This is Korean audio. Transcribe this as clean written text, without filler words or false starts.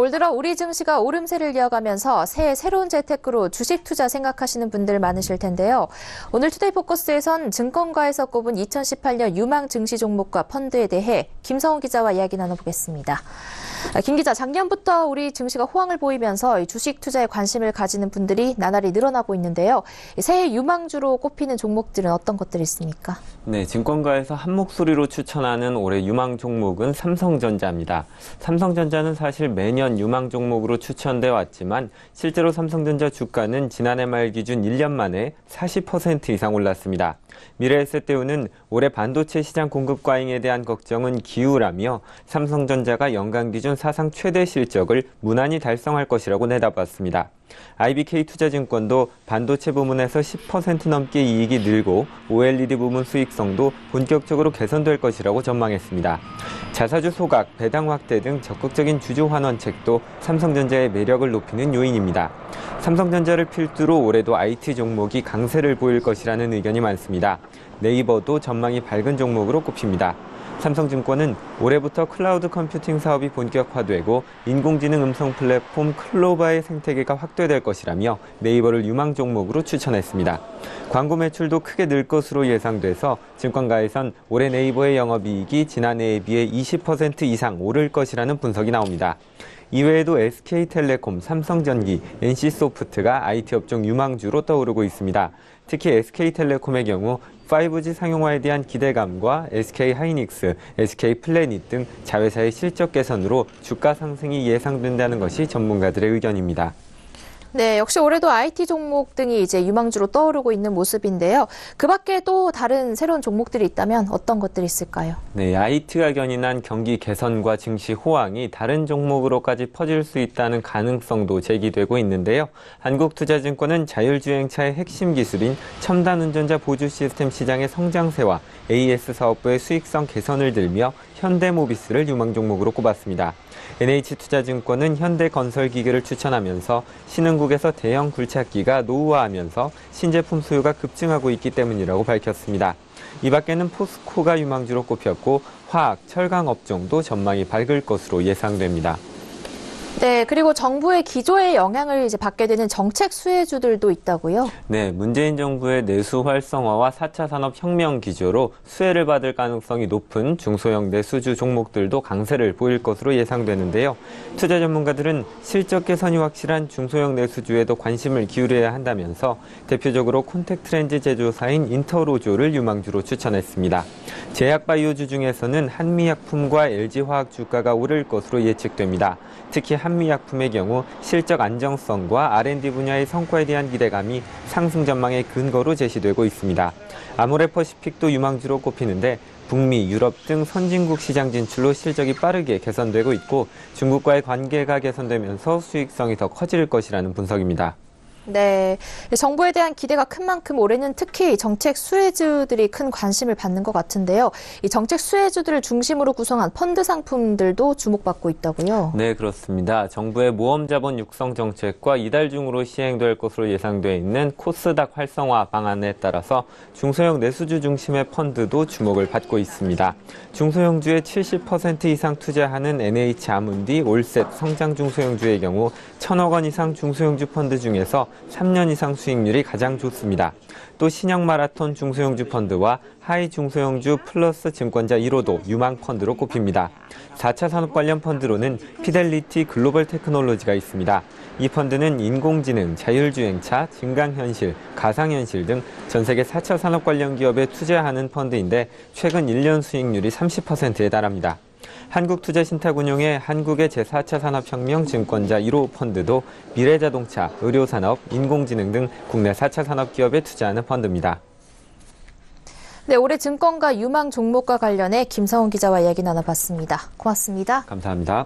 올 들어 우리 증시가 오름세를 이어가면서 새해 새로운 재테크로 주식 투자 생각하시는 분들 많으실 텐데요. 오늘 투데이 포커스에선 증권가에서 꼽은 2018년 유망 증시 종목과 펀드에 대해 김성훈 기자와 이야기 나눠보겠습니다. 김 기자, 작년부터 우리 증시가 호황을 보이면서 주식 투자에 관심을 가지는 분들이 나날이 늘어나고 있는데요. 새해 유망주로 꼽히는 종목들은 어떤 것들이 있습니까? 네, 증권가에서 한 목소리로 추천하는 올해 유망 종목은 삼성전자입니다. 삼성전자는 사실 매년 유망 종목으로 추천돼 왔지만 실제로 삼성전자 주가는 지난해 말 기준 1년 만에 40% 이상 올랐습니다. 미래에셋대우는 올해 반도체 시장 공급 과잉에 대한 걱정은 기우라며 삼성전자가 연간 기준 사상 최대 실적을 무난히 달성할 것이라고 내다봤습니다. IBK투자증권도 반도체 부문에서 10% 넘게 이익이 늘고 OLED 부문 수익성도 본격적으로 개선될 것이라고 전망했습니다. 자사주 소각, 배당 확대 등 적극적인 주주 환원책도 삼성전자의 매력을 높이는 요인입니다. 삼성전자를 필두로 올해도 IT 종목이 강세를 보일 것이라는 의견이 많습니다. 네이버도 전망이 밝은 종목으로 꼽힙니다. 삼성증권은 올해부터 클라우드 컴퓨팅 사업이 본격화되고 인공지능 음성 플랫폼 클로바의 생태계가 확대될 것이라며 네이버를 유망 종목으로 추천했습니다. 광고 매출도 크게 늘 것으로 예상돼서 증권가에선 올해 네이버의 영업이익이 지난해에 비해 20% 이상 오를 것이라는 분석이 나옵니다. 이외에도 SK텔레콤, 삼성전기, NC소프트가 IT 업종 유망주로 떠오르고 있습니다. 특히 SK텔레콤의 경우 5G 상용화에 대한 기대감과 SK하이닉스, SK플래닛 등 자회사의 실적 개선으로 주가 상승이 예상된다는 것이 전문가들의 의견입니다. 네, 역시 올해도 IT 종목 등이 이제 유망주로 떠오르고 있는 모습인데요. 그 밖에 또 다른 새로운 종목들이 있다면 어떤 것들이 있을까요? 네, IT가 견인한 경기 개선과 증시 호황이 다른 종목으로까지 퍼질 수 있다는 가능성도 제기되고 있는데요. 한국투자증권은 자율주행차의 핵심 기술인 첨단 운전자 보조 시스템 시장의 성장세와 AS 사업부의 수익성 개선을 들며 현대모비스를 유망 종목으로 꼽았습니다. NH투자증권은 현대건설기계를 추천하면서 신흥국에서 대형 굴착기가 노후화하면서 신제품 수요가 급증하고 있기 때문이라고 밝혔습니다. 이 밖에는 포스코가 유망주로 꼽혔고 화학, 철강 업종도 전망이 밝을 것으로 예상됩니다. 네, 그리고 정부의 기조에 영향을 이제 받게 되는 정책 수혜주들도 있다고요? 네, 문재인 정부의 내수 활성화와 4차 산업혁명 기조로 수혜를 받을 가능성이 높은 중소형 내수주 종목들도 강세를 보일 것으로 예상되는데요. 투자 전문가들은 실적 개선이 확실한 중소형 내수주에도 관심을 기울여야 한다면서 대표적으로 콘택트렌즈 제조사인 인터로조를 유망주로 추천했습니다. 제약바이오주 중에서는 한미약품과 LG화학 주가가 오를 것으로 예측됩니다. 특히 한미약품의 경우 실적 안정성과 R&D 분야의 성과에 대한 기대감이 상승 전망의 근거로 제시되고 있습니다. 아모레퍼시픽도 유망주로 꼽히는데 북미, 유럽 등 선진국 시장 진출로 실적이 빠르게 개선되고 있고 중국과의 관계가 개선되면서 수익성이 더 커질 것이라는 분석입니다. 네, 정부에 대한 기대가 큰 만큼 올해는 특히 정책 수혜주들이 큰 관심을 받는 것 같은데요. 이 정책 수혜주들을 중심으로 구성한 펀드 상품들도 주목받고 있다고요? 네, 그렇습니다. 정부의 모험자본 육성 정책과 이달 중으로 시행될 것으로 예상돼 있는 코스닥 활성화 방안에 따라서 중소형 내수주 중심의 펀드도 주목을 받고 있습니다. 중소형주의 70% 이상 투자하는 NH아문디, 올셋, 성장 중소형주의 경우 1,000억 원 이상 중소형주 펀드 중에서 3년 이상 수익률이 가장 좋습니다. 또 신형 마라톤 중소형주 펀드와 하이 중소형주 플러스 증권자 1호도 유망 펀드로 꼽힙니다. 4차 산업 관련 펀드로는 피델리티 글로벌 테크놀로지가 있습니다. 이 펀드는 인공지능, 자율주행차, 증강현실, 가상현실 등 전 세계 4차 산업 관련 기업에 투자하는 펀드인데 최근 1년 수익률이 30%에 달합니다. 한국투자신탁운용의 한국의 제4차 산업혁명 증권자 1호 펀드도 미래자동차, 의료산업, 인공지능 등 국내 4차 산업기업에 투자하는 펀드입니다. 네, 올해 증권가 유망 종목과 관련해 김성훈 기자와 이야기 나눠봤습니다. 고맙습니다. 감사합니다.